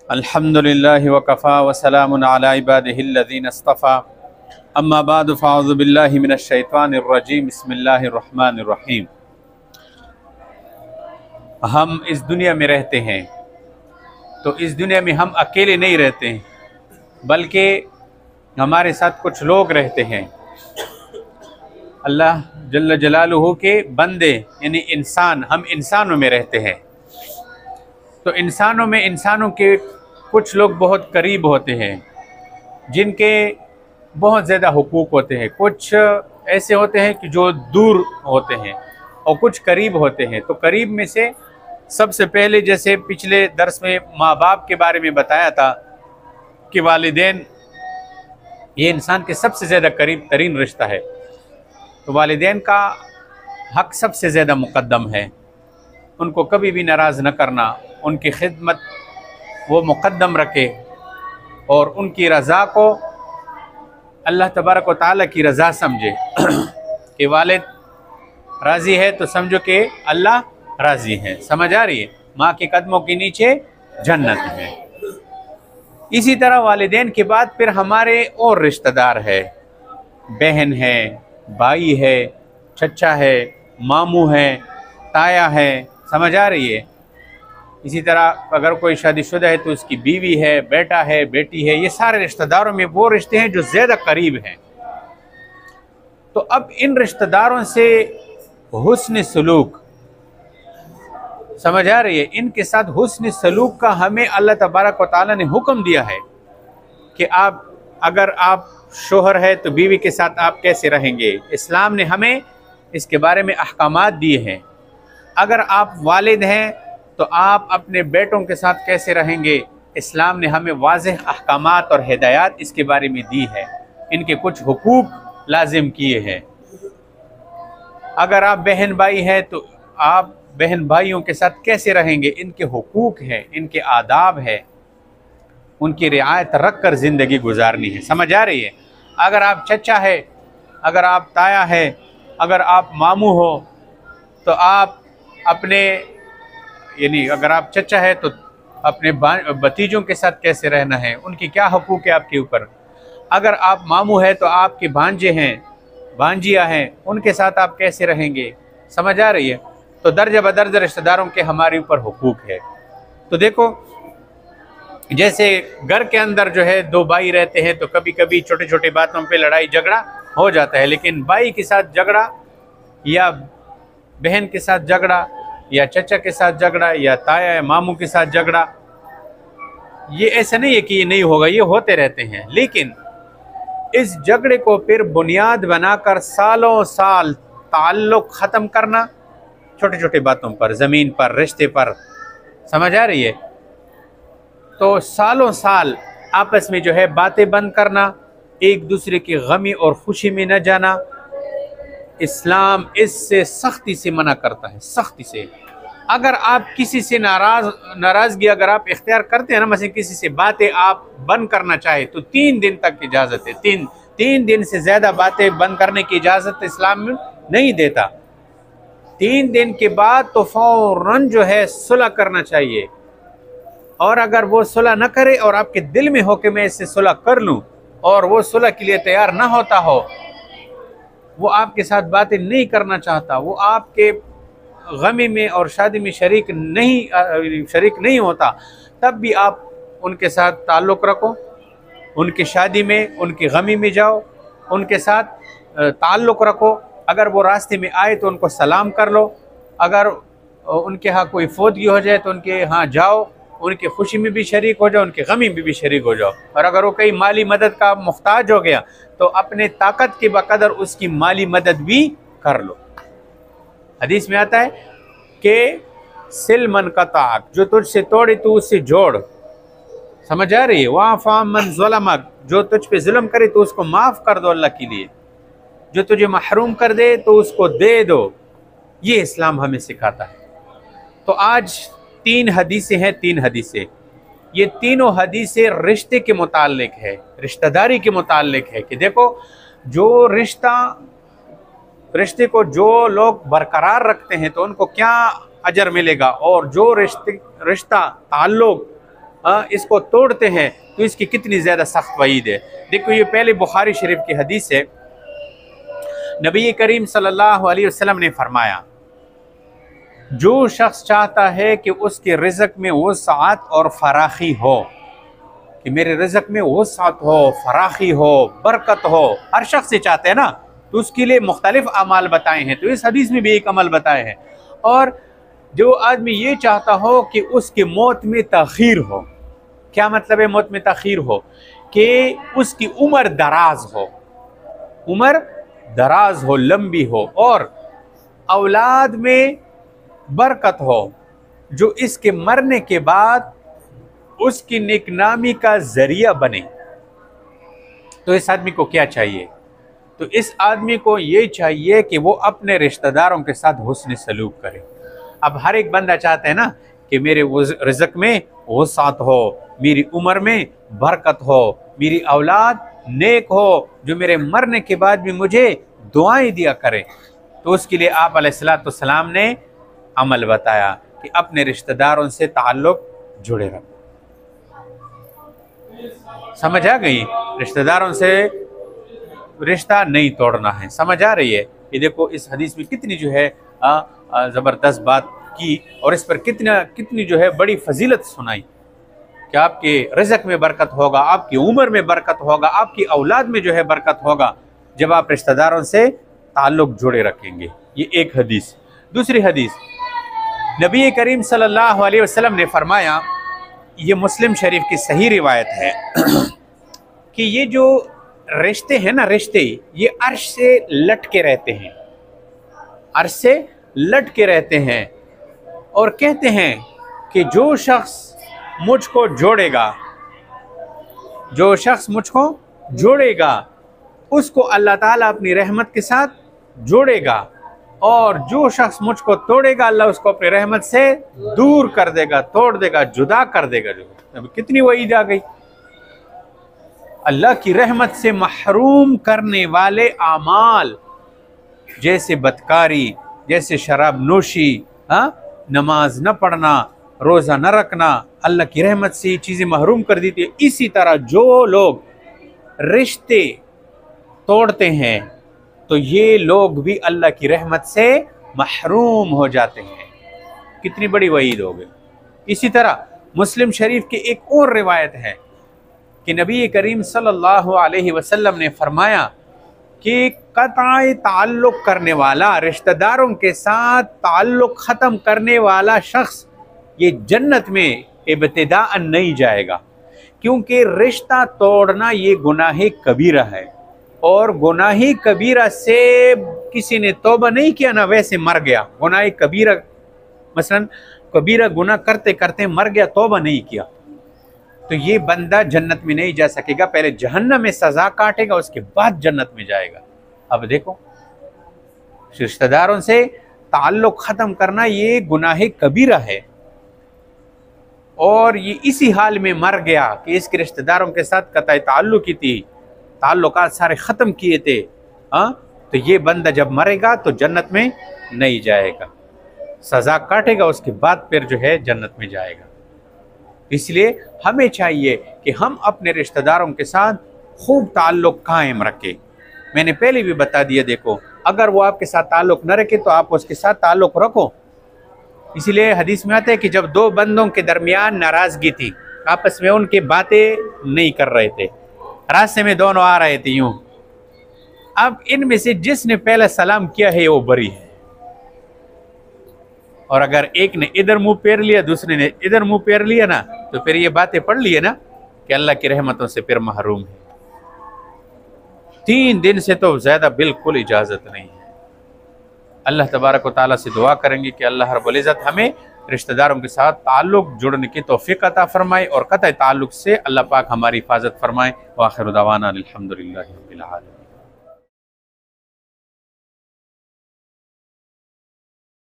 अल्हम्दुलिल्लाहि व कफ़ा व सलामुन अला इबादिहिल्लज़ीना इस्तफ़ा अम्मा बाद फ़अऊज़ु बिल्लाहि मिनश शैतानिर रजीम बिस्मिल्लाहिर रहमानिर रहीम। हम इस दुनिया में रहते हैं तो इस दुनिया में हम अकेले नहीं रहते हैं, बल्कि हमारे साथ कुछ लोग रहते हैं। अल्लाह जल्ल जलालुहु के बंदे यानी इंसान, हम इंसानों में रहते हैं। तो इंसानों में इंसानों के कुछ लोग बहुत करीब होते हैं जिनके बहुत ज़्यादा हुकूक होते हैं, कुछ ऐसे होते हैं कि जो दूर होते हैं और कुछ करीब होते हैं। तो करीब में से सबसे पहले, जैसे पिछले दर्स में माँ बाप के बारे में बताया था कि वालिदैन ये इंसान के सबसे ज़्यादा करीब तरीन रिश्ता है। तो वालिदैन का हक़ सबसे ज़्यादा मुक़द्दम है, उनको कभी भी नाराज़ न करना, उनकी खिदमत वो मुक़द्दम रखे और उनकी रज़ा को अल्लाह तबारक व तआला की रज़ा समझे कि वालिद राज़ी है तो समझो कि अल्लाह राज़ी है। समझ आ रही है? माँ के कदमों के नीचे जन्नत है। इसी तरह वालिदैन के बाद फिर हमारे और रिश्तेदार है, बहन है, भाई है, चचा है, मामू है, ताया है। समझ आ रही है? इसी तरह अगर कोई शादीशुदा है तो उसकी बीवी है, बेटा है, बेटी है। ये सारे रिश्तेदारों में वो रिश्ते हैं जो ज़्यादा करीब हैं। तो अब इन रिश्तेदारों से हुस्न सलूक, समझ आ रही है, इनके साथ हुस्न सलूक का हमें अल्लाह तबारक व तआला ने हुक्म दिया है कि अगर आप शोहर है तो बीवी के साथ आप कैसे रहेंगे। इस्लाम ने हमें इसके बारे में अहकामात दिए हैं। अगर आप वालिद हैं तो आप अपने बेटों के साथ कैसे रहेंगे। इस्लाम ने हमें वाज़ेह अहकामात और हिदायत इसके बारे में दी है, इनके कुछ हुकूक लाजिम किए हैं। अगर आप बहन भाई हैं तो आप बहन भाइयों के साथ कैसे रहेंगे, इनके हुकूक हैं, इनके आदाब है, उनकी रियायत रख कर ज़िंदगी गुजारनी है। समझ आ रही है? अगर आप चचा है, अगर आप ताया है, अगर आप मामू हो तो आप अपने यानी अगर आप चचा है तो अपने भतीजों के साथ कैसे रहना है, उनकी क्या हुकूक है आपके ऊपर। अगर आप मामू है तो आपके भांजे हैं, भांजिया हैं, उनके साथ आप कैसे रहेंगे। समझ आ रही है? तो दर्जा बदर्ज रिश्तेदारों के हमारे ऊपर हुकूक है। तो देखो, जैसे घर के अंदर जो है दो भाई रहते हैं तो कभी कभी छोटे छोटे बातों पे लड़ाई झगड़ा हो जाता है, लेकिन भाई के साथ झगड़ा या बहन के साथ झगड़ा या चचा के साथ झगड़ा या ताया या मामू के साथ झगड़ा, ये ऐसा नहीं है कि ये नहीं होगा, ये होते रहते हैं। लेकिन इस झगड़े को फिर बुनियाद बनाकर सालों साल ताल्लुक़ ख़त्म करना छोटे छोटे बातों पर, ज़मीन पर, रिश्ते पर। समझ आ रही है? तो सालों साल आपस में जो है बातें बंद करना, एक दूसरे की गमी और खुशी में न जाना, इस्लाम इससे सख्ती से मना करता है, सख्ती से। अगर आप किसी से नाराज़गी अगर आप इख्तियार करते हैं ना, मतलब किसी से बातें आप बंद करना चाहे तो 3 दिन तक इजाज़त है। तीन दिन से ज़्यादा बातें बंद करने की इजाज़त इस्लाम नहीं देता। 3 दिन के बाद तो फ़ौरन जो है सुलह करना चाहिए। और अगर वो सुलह न करे और आपके दिल में हो कि मैं इससे सुलह कर लूँ और वो सुलह के लिए तैयार ना होता हो, वो आपके साथ बातें नहीं करना चाहता, वो आपके गमी में और शादी में शरीक नहीं होता, तब भी आप उनके साथ ताल्लुक़ रखो, उनकी शादी में, उनकी गमी में जाओ, उनके साथ ताल्लुक़ रखो। अगर वो रास्ते में आए तो उनको सलाम कर लो, अगर उनके यहाँ कोई फौतगी हो जाए तो उनके यहाँ जाओ, उनकी खुशी में भी शरीक हो जाओ, उनकी गमी में भी शरीक हो जाओ। और अगर वो कहीं माली मदद का मुख्ताज हो गया तो अपने ताकत के बकदर उसकी माली मदद भी कर लो। हदीस में आता है कि सिल मन कताक, जो तुझसे तोड़े तो उससे जोड़। समझ आ रही है? वाफ़ा मन ज़लमक, जो तुझ पे जुल्म करे तो उसको माफ़ कर दो अल्लाह के लिए, जो तुझे महरूम कर दे तो उसको दे दो। ये इस्लाम हमें सिखाता है। तो आज 3 हदीसें हैं, 3 हदीसें, ये तीनों हदीसें रिश्ते के मुताल्लिक है, रिश्तेदारी के मुताल्लिक है कि देखो, जो रिश्ते को जो लोग बरकरार रखते हैं तो उनको क्या अजर मिलेगा, और जो रिश्ता ताल्लुक़ इसको तोड़ते हैं तो इसकी कितनी ज़्यादा सख्त वईद है। देखो ये पहले बुखारी शरीफ की हदीस है। नबी करीम सल्लल्लाहु अलैहि वसल्लम ने फरमाया, जो शख्स चाहता है कि उसके रिज़्क़ में वसाअत और फराखी हो, कि मेरे रिज़्क़ में वसाअत हो, फराखी हो, बरकत हो, हर शख्स से चाहते हैं ना, तो उसके लिए मुख्तलिफ अमाल बताए हैं। तो इस हदीस में भी एक अमल बताए हैं। और जो आदमी ये चाहता हो कि उसकी मौत में तख़ीर हो, क्या मतलब है मौत में तख़ीर हो? कि उसकी उम्र दराज हो, उम्र दराज हो, लंबी हो, और औलाद में बरकत हो, जो इसके मरने के बाद उसकी नेकनामी का ज़रिया बने। तो इस आदमी को क्या चाहिए? तो इस आदमी को ये चाहिए कि वो अपने रिश्तेदारों के साथ हुस्न सलूक करे। अब हर एक बंदा चाहता है ना कि मेरे रिज़्क़ में वसाअत हो, मेरी उम्र में बरकत हो, मेरी औलाद नेक हो, जो मेरे मरने के बाद भी मुझे दुआएं दिया करे। तो उसके लिए आप अलैहिस्सलाम ने अमल बताया कि अपने रिश्तेदारों से ताल्लुक़ जुड़े रखो। समझ आ गई? रिश्तेदारों से रिश्ता नहीं तोड़ना है। समझ आ रही है? ये देखो इस हदीस में कितनी जो है ज़बरदस्त बात की, और इस पर कितनी जो है बड़ी फजीलत सुनाई कि आपके रिज़्क़ में बरकत होगा, आपकी उम्र में बरकत होगा, आपकी औलाद में जो है बरकत होगा जब आप रिश्तेदारों से ताल्लुक़ जुड़े रखेंगे। ये एक हदीस। दूसरी हदीस, नबी करीम सल्लल्लाहु अलैहि वसल्लम ने फरमाया, ये मुस्लिम शरीफ की सही रिवायत है कि ये जो रिश्ते हैं ना, रिश्ते ये अर्श से लटके रहते हैं, अर्श से लटके रहते हैं, और कहते हैं कि जो शख्स मुझको जोड़ेगा, जो शख्स मुझको जोड़ेगा उसको अल्लाह ताला अपनी रहमत के साथ जोड़ेगा, और जो शख्स मुझको तोड़ेगा अल्लाह उसको अपनी रहमत से दूर कर देगा, तोड़ देगा, जुदा कर देगा। जो कितनी वईद आ गई। अल्लाह की रहमत से महरूम करने वाले आमाल, जैसे बदकारी, जैसे शराब नोशी, नमाज न पढ़ना, रोज़ा न रखना, अल्लाह की रहमत से ये चीज़ें महरूम कर देती है। इसी तरह जो लोग रिश्ते तोड़ते हैं तो ये लोग भी अल्लाह की रहमत से महरूम हो जाते हैं। कितनी बड़ी वईद हो गई। इसी तरह मुस्लिम शरीफ की एक और रिवायत है कि नबी करीम सल्लल्लाहु अलैहि वसल्लम ने फरमाया कि क़ताए ताल्लुक़ करने वाला, रिश्तेदारों के साथ ताल्लुक़ ख़त्म करने वाला शख्स ये जन्नत में इब्तिदाअन नहीं जाएगा, क्योंकि रिश्ता तोड़ना ये गुनाह कबीरा है, और गुनाह कबीरा से किसी ने तौबा नहीं किया ना वैसे मर गया। गुनाह कबीरा, मसलन कबीरा गुनाह करते करते मर गया, तौबा नहीं किया, तो ये बंदा जन्नत में नहीं जा सकेगा, पहले जहन्नम में सज़ा काटेगा, उसके बाद जन्नत में जाएगा। अब देखो, रिश्तेदारों से ताल्लुक़ ख़त्म करना ये गुनाह कबीरा है, और ये इसी हाल में मर गया कि इसके रिश्तेदारों के साथ क़ताए ताल्लुक़ की थी, ताल्लुकात सारे ख़त्म किए थे। तो ये बंदा जब मरेगा तो जन्नत में नहीं जाएगा, सज़ा काटेगा, उसके बाद फिर जो है जन्नत में जाएगा। इसलिए हमें चाहिए कि हम अपने रिश्तेदारों के साथ खूब ताल्लुक़ कायम रखें। मैंने पहले भी बता दिया, देखो अगर वो आपके साथ ताल्लुक़ न रखे तो आप उसके साथ ताल्लुक़ रखो। इसीलिए हदीस में आता है कि जब दो बंदों के दरमियान नाराज़गी थी, आपस में उनकी बातें नहीं कर रहे थे, रास्ते में दोनों आ रहे थे यूं, अब इनमें से जिसने पहला सलाम किया है वो बरी है, और अगर एक ने इधर मुंह फेर लिया, दूसरे ने इधर मुंह फेर लिया ना, तो फिर ये बातें पढ़ लिए ना कि अल्लाह की रहमतों से फिर महरूम है। 3 दिन से तो ज़्यादा बिल्कुल इजाज़त नहीं है। अल्लाह तबारक व तआला से दुआ करेंगे कि अल्लाह रब्बुल इज़्ज़त हमें रिश्तेदारों के साथ ताल्लुक़ जुड़ने की तौफ़ीक़ अता फ़रमाए, और क़तई ताल्लुक़ से अल्लाह पाक हमारी हिफाजत फ़रमाए। व आख़िरु दअवाना अनिल हम्दुलिल्लाहि रब्बिल आलमीन।